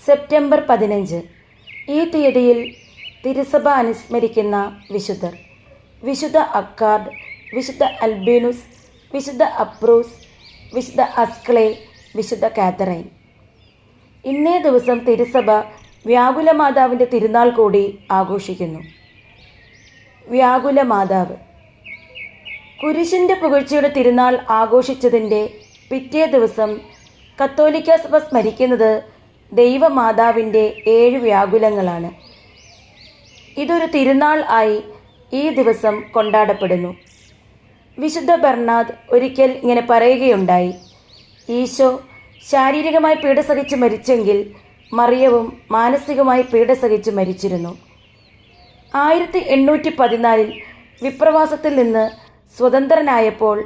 September 15 ഈ തീയതിയിൽ തിരുസഭ അനുസ്മരിക്കുന്ന വിശുദ്ധർ: വിശുദ്ധ അക്കാർഡ്, വിശുദ്ധ അൽബീനുസ്, വിശുദ്ധ അപ്രൂസ്, വിശുദ്ധ അസ്ക്ലേ, വിശുദ്ധ കാതറൈൻ. ഇന്നേ ദിവസം തിരുസഭ വ്യാകുല മാതാവിൻ്റെ തിരുനാൾ കൂടി ആഘോഷിക്കുന്നു. വ്യാകുല മാതാവ് കുരിശിൻ്റെ പുകഴ്ചയുടെ തിരുനാൾ ആഘോഷിച്ചതിൻ്റെ പിറ്റേ ദിവസം കത്തോലിക്ക സഭ സ്മരിക്കുന്നത് ദൈവമാതാവിൻ്റെ 7 വ്യാകുലങ്ങളാണ്. ഇതൊരു തിരുനാൾ ആയി ഈ ദിവസം കൊണ്ടാടപ്പെടുന്നു. വിശുദ്ധ ബെർണാദ് ഒരിക്കൽ ഇങ്ങനെ പറയുകയുണ്ടായി: ഈശോ ശാരീരികമായി പീഡ സഹിച്ച് മരിച്ചെങ്കിൽ മറിയവും മാനസികമായി പീഡ സഹിച്ച് മരിച്ചിരുന്നു. 1814 വിപ്രവാസത്തിൽ നിന്ന് സ്വതന്ത്രനായപ്പോൾ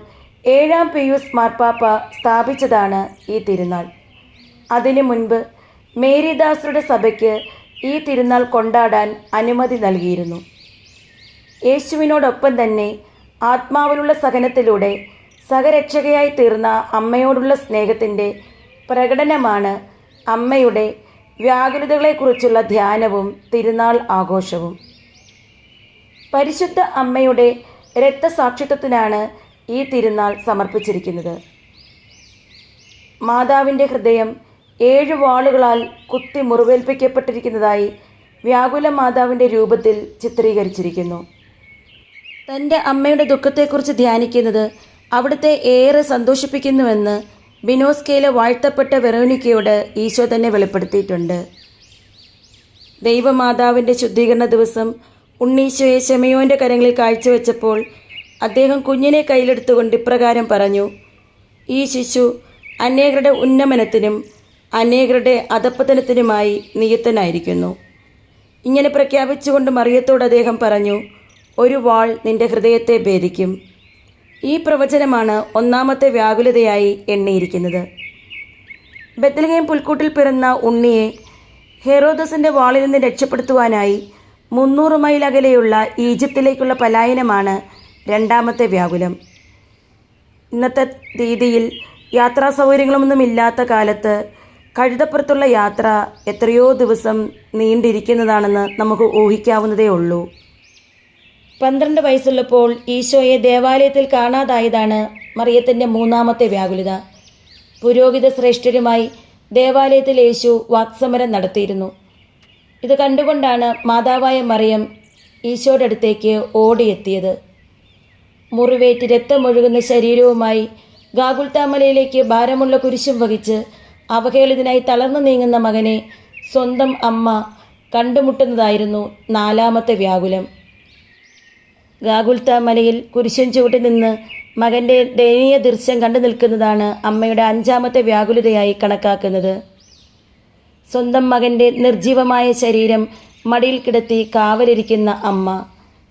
7-ാം പിയൂസ് മാർപ്പാപ്പ സ്ഥാപിച്ചതാണ് ഈ തിരുനാൾ. അതിനു മുൻപ് മേരിദാസരുടെ സഭയ്ക്ക് ഈ തിരുനാൾ കൊണ്ടാടാൻ അനുമതി നൽകിയിരുന്നു. യേശുവിനോടൊപ്പം തന്നെ ആത്മാവിലുള്ള സഹനത്തിലൂടെ സഹരക്ഷകയായി തീർന്ന അമ്മയോടുള്ള സ്നേഹത്തിൻ്റെ പ്രകടനമാണ് അമ്മയുടെ വ്യാകുലതകളെക്കുറിച്ചുള്ള ധ്യാനവും തിരുനാൾ ആഘോഷവും. പരിശുദ്ധ അമ്മയുടെ രക്തസാക്ഷിത്വത്തിനാണ് ഈ തിരുനാൾ സമർപ്പിച്ചിരിക്കുന്നത്. മാതാവിൻ്റെ ഹൃദയം 7 വാളുകളാൽ കുത്തി മുറിവേൽപ്പിക്കപ്പെട്ടിരിക്കുന്നതായി വ്യാകുല മാതാവിൻ്റെ രൂപത്തിൽ ചിത്രീകരിച്ചിരിക്കുന്നു. തൻ്റെ അമ്മയുടെ ദുഃഖത്തെക്കുറിച്ച് ധ്യാനിക്കുന്നത് അവിടുത്തെ ഏറെ സന്തോഷിപ്പിക്കുന്നുവെന്ന് ബിനോസ്കയിലെ വാഴ്ത്തപ്പെട്ട വെറോനിക്കയോട് ഈശോ തന്നെ വെളിപ്പെടുത്തിയിട്ടുണ്ട്. ദൈവമാതാവിൻ്റെ ശുദ്ധീകരണ ദിവസം ഉണ്ണീശോയെ ശെമയോൻ്റെ കരങ്ങളിൽ കാഴ്ചവെച്ചപ്പോൾ അദ്ദേഹം കുഞ്ഞിനെ കയ്യിലെടുത്തുകൊണ്ട് ഇപ്രകാരം പറഞ്ഞു: ഈ ശിശു അനേകരുടെ ഉന്നമനത്തിനും അനേകരുടെ അധപ്പതനത്തിനുമായി നിയുക്തനായിരിക്കുന്നു. ഇങ്ങനെ പ്രഖ്യാപിച്ചുകൊണ്ട് മറിയത്തോട് അദ്ദേഹം പറഞ്ഞു: ഒരു വാൾ നിന്റെ ഹൃദയത്തെ ഭേദിക്കും. ഈ പ്രവചനമാണ് 1-ാമത്തെ വ്യാകുലതയായി എണ്ണിയിരിക്കുന്നത്. ബെത്ലഹേം പുൽക്കൂട്ടിൽ പിറന്ന ഉണ്ണിയെ ഹെറോദസിൻ്റെ വാളിൽ നിന്ന് രക്ഷപ്പെടുത്തുവാനായി 300 മൈൽ അകലെയുള്ള ഈജിപ്തിലേക്കുള്ള പലായനമാണ് 2-ാമത്തെ വ്യാകുലം. ഇന്നത്തെ രീതിയിൽ യാത്രാ സൗകര്യങ്ങളൊന്നും ഇല്ലാത്ത കാലത്ത് കഴുതപ്പുറത്തുള്ള യാത്ര എത്രയോ ദിവസം നീണ്ടിരിക്കുന്നതാണെന്ന് നമുക്ക് ഊഹിക്കാവുന്നതേ ഉള്ളൂ. 12 വയസ്സുള്ളപ്പോൾ ഈശോയെ ദേവാലയത്തിൽ കാണാതായതാണ് മറിയത്തിൻ്റെ 3-ാമത്തെ വ്യാകുലത. പുരോഹിത ശ്രേഷ്ഠരുമായി ദേവാലയത്തിൽ യേശു വാക്സമരം നടത്തിയിരുന്നു. ഇത് കണ്ടുകൊണ്ടാണ് മാതാവായ മറിയം ഈശോയുടെ അടുത്തേക്ക് ഓടിയെത്തിയത്. മുറിവേറ്റ് രക്തമൊഴുകുന്ന ശരീരവുമായി ഗാഗുൽത്താമലയിലേക്ക് ഭാരമുള്ള കുരിശും വഹിച്ച് അവഹേളിതനായി തളർന്നു നീങ്ങുന്ന മകനെ സ്വന്തം അമ്മ കണ്ടുമുട്ടുന്നതായിരുന്നു 4-ാമത്തെ വ്യാകുലം. ഗാഗുൽത്താമലയിൽ കുരിശൻ ചുവട്ടി നിന്ന് മകൻ്റെ ദയനീയ ദൃശ്യം കണ്ടു നിൽക്കുന്നതാണ് അമ്മയുടെ 5-ാമത്തെ വ്യാകുലതയായി കണക്കാക്കുന്നത്. സ്വന്തം മകൻ്റെ നിർജീവമായ ശരീരം മടിയിൽ കിടത്തി കാവലിരിക്കുന്ന അമ്മ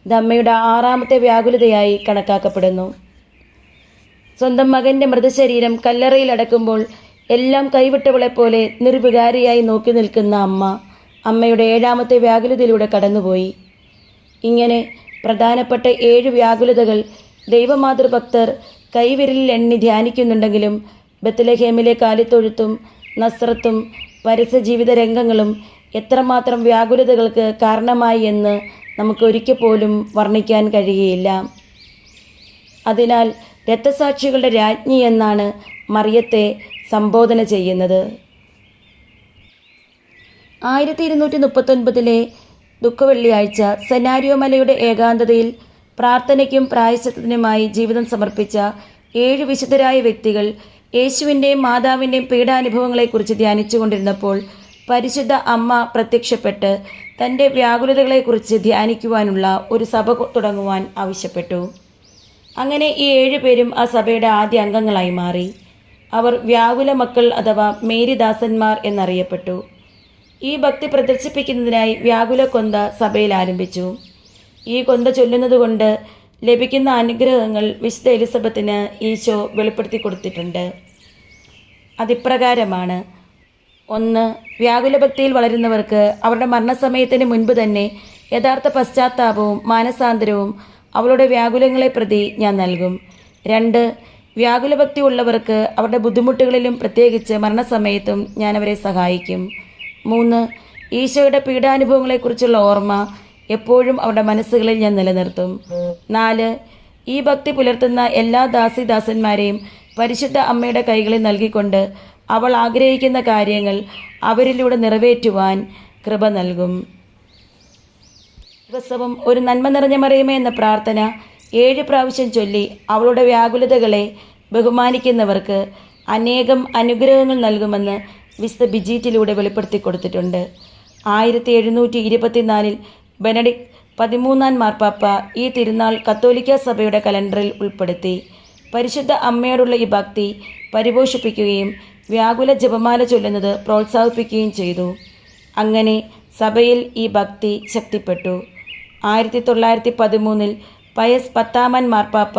ഇത് അമ്മയുടെ 6-ാമത്തെ വ്യാകുലതയായി കണക്കാക്കപ്പെടുന്നു. സ്വന്തം മകൻ്റെ മൃതശരീരം കല്ലറയിൽ അടക്കുമ്പോൾ എല്ലാം കൈവിട്ടവളെപ്പോലെ നിർവികാരിയായി നോക്കി നിൽക്കുന്ന അമ്മയുടെ 7-ാമത്തെ വ്യാകുലതയിലൂടെ കടന്നുപോയി. ഇങ്ങനെ പ്രധാനപ്പെട്ട 7 വ്യാകുലതകൾ ദൈവമാതൃഭക്തർ കൈവിരലിൽ എണ്ണി ധ്യാനിക്കുന്നുണ്ടെങ്കിലും ബത്ലഹേമിലെ കാലിത്തൊഴുത്തും നസ്രത്തും പരസ്യജീവിത രംഗങ്ങളും എത്രമാത്രം വ്യാകുലതകൾക്ക് കാരണമായി എന്ന് നമുക്ക് ഒരിക്കൽ പോലും വർണ്ണിക്കാൻ കഴിയുകയില്ല. അതിനാൽ രക്തസാക്ഷികളുടെ രാജ്ഞി എന്നാണ് മറിയത്തെ സംബോധന ചെയ്യുന്നത്. 1239 ദുഃഖവെള്ളിയാഴ്ച സെനാരിയോ മലയുടെ ഏകാന്തതയിൽ പ്രാർത്ഥനയ്ക്കും പ്രായശ്ചിത്തത്തിനുമായി ജീവിതം സമർപ്പിച്ച 7 വിശുദ്ധരായ വ്യക്തികൾ യേശുവിൻ്റെയും മാതാവിൻ്റെയും പീഡാനുഭവങ്ങളെക്കുറിച്ച് ധ്യാനിച്ചു കൊണ്ടിരുന്നപ്പോൾ പരിശുദ്ധ അമ്മ പ്രത്യക്ഷപ്പെട്ട് തൻ്റെ വ്യാകുലതകളെക്കുറിച്ച് ധ്യാനിക്കുവാനുള്ള ഒരു സഭ തുടങ്ങുവാൻ ആവശ്യപ്പെട്ടു. അങ്ങനെ ഈ 7 പേരും ആ സഭയുടെ ആദ്യ അംഗങ്ങളായി മാറി. അവർ വ്യാകുല മക്കൾ അഥവാ മേരിദാസന്മാർ എന്നറിയപ്പെട്ടു. ഈ ഭക്തി പ്രദർശിപ്പിക്കുന്നതിനായി വ്യാകുല കൊന്ത സഭയിൽ ആരംഭിച്ചു. ഈ കൊന്ത ചൊല്ലുന്നതുകൊണ്ട് ലഭിക്കുന്ന അനുഗ്രഹങ്ങൾ വിശുദ്ധ എലിസബത്തിന് ഈശോ വെളിപ്പെടുത്തി കൊടുത്തിട്ടുണ്ട്. അതിപ്രകാരമാണ്: 1. വ്യാകുലഭക്തിയിൽ വളരുന്നവർക്ക് അവരുടെ മരണസമയത്തിന് മുൻപ് തന്നെ യഥാർത്ഥ പശ്ചാത്താപവും മാനസാന്തരവും അവളുടെ വ്യാകുലങ്ങളെ പ്രതി ഞാൻ നൽകും. 2. വ്യാകുലഭക്തി ഉള്ളവർക്ക് അവരുടെ ബുദ്ധിമുട്ടുകളിലും പ്രത്യേകിച്ച് മരണസമയത്തും ഞാൻ അവരെ സഹായിക്കും. 3. ഈശോയുടെ പീഡാനുഭവങ്ങളെക്കുറിച്ചുള്ള ഓർമ്മ എപ്പോഴും അവരുടെ മനസ്സുകളിൽ ഞാൻ നിലനിർത്തും. 4. ഈ ഭക്തി പുലർത്തുന്ന എല്ലാ ദാസിദാസന്മാരെയും പരിശുദ്ധ അമ്മയുടെ കൈകളിൽ നൽകിക്കൊണ്ട് അവൾ ആഗ്രഹിക്കുന്ന കാര്യങ്ങൾ അവരിലൂടെ നിറവേറ്റുവാൻ കൃപ നൽകും. ദിവസവും ഒരു നന്മ നിറഞ്ഞ മറിയമേ എന്ന പ്രാർത്ഥന 7 പ്രാവശ്യം ചൊല്ലി അവളുടെ വ്യാകുലതകളെ ബഹുമാനിക്കുന്നവർക്ക് അനേകം അനുഗ്രഹങ്ങൾ നൽകുമെന്ന് വിശുദ്ധ ബിജീറ്റിലൂടെ വെളിപ്പെടുത്തി കൊടുത്തിട്ടുണ്ട്. 1724 ബെനഡിക്ട് 13 മാർപ്പാപ്പ ഈ തിരുനാൾ കത്തോലിക്ക സഭയുടെ കലണ്ടറിൽ ഉൾപ്പെടുത്തി. പരിശുദ്ധ അമ്മയോടുള്ള ഈ ഭക്തി പരിപോഷിപ്പിക്കുകയും വ്യാകുല ജപമാല ചൊല്ലുന്നത് പ്രോത്സാഹിപ്പിക്കുകയും ചെയ്തു. അങ്ങനെ സഭയിൽ ഈ ഭക്തി ശക്തിപ്പെട്ടു. 1913 പയസ് 10 മാർപ്പാപ്പ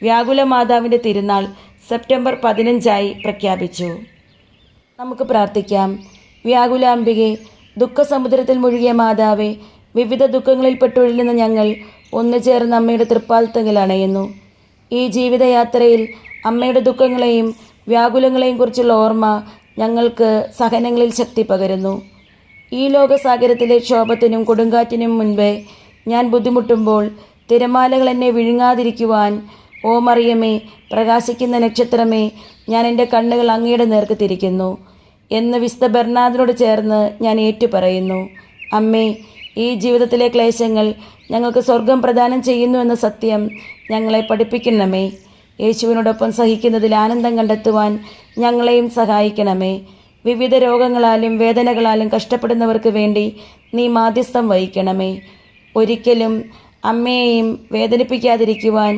വ്യാകുല മാതാവിൻ്റെ തിരുനാൾ സെപ്റ്റംബർ 15 പ്രഖ്യാപിച്ചു. നമുക്ക് പ്രാർത്ഥിക്കാം. വ്യാകുലാംബികെ, ദുഃഖസമുദ്രത്തിൽ മുഴുകിയ മാതാവേ, വിവിധ ദുഃഖങ്ങളിൽപ്പെട്ടുഴലുന്ന ഞങ്ങൾ ഒന്നു ചേർന്ന് അമ്മയുടെ തൃപ്പാദത്തിൽ അണയുന്നു. ഈ ജീവിതയാത്രയിൽ അമ്മയുടെ ദുഃഖങ്ങളെയും വ്യാകുലങ്ങളെയും കുറിച്ചുള്ള ഓർമ്മ ഞങ്ങൾക്ക് സഹനങ്ങളിൽ ശക്തി പകരുന്നു. ഈ ലോകസാഗരത്തിലെ ക്ഷോഭത്തിനും കൊടുങ്കാറ്റിനും മുൻപേ ഞാൻ ബുദ്ധിമുട്ടുമ്പോൾ തിരമാലകൾ എന്നെ വിഴുങ്ങാതിരിക്കുവാൻ, ഓ മറിയമേ, പ്രകാശിക്കുന്ന നക്ഷത്രമേ, ഞാൻ എൻ്റെ കണ്ണുകൾ അങ്ങയുടെ നേർക്ക് തിരിക്കുന്നു എന്ന് വിശുദ്ധ ബെർണാദിനോട് ചേർന്ന് ഞാൻ ഏറ്റുപറയുന്നു. അമ്മേ, ഈ ജീവിതത്തിലെ ക്ലേശങ്ങൾ ഞങ്ങൾക്ക് സ്വർഗം പ്രദാനം ചെയ്യുന്നു എന്ന സത്യം ഞങ്ങളെ പഠിപ്പിക്കണമേ. യേശുവിനോടൊപ്പം സഹിക്കുന്നതിൽ ആനന്ദം കണ്ടെത്തുവാൻ ഞങ്ങളെയും സഹായിക്കണമേ. വിവിധ രോഗങ്ങളാലും വേദനകളാലും കഷ്ടപ്പെടുന്നവർക്ക് വേണ്ടി നീ മാധ്യസ്ഥം വഹിക്കണമേ. ഒരിക്കലും അമ്മയെയും വേദനിപ്പിക്കാതിരിക്കുവാൻ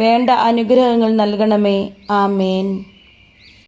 വേണ്ട അനുഗ്രഹങ്ങൾ നൽകണമേ. ആമേൻ.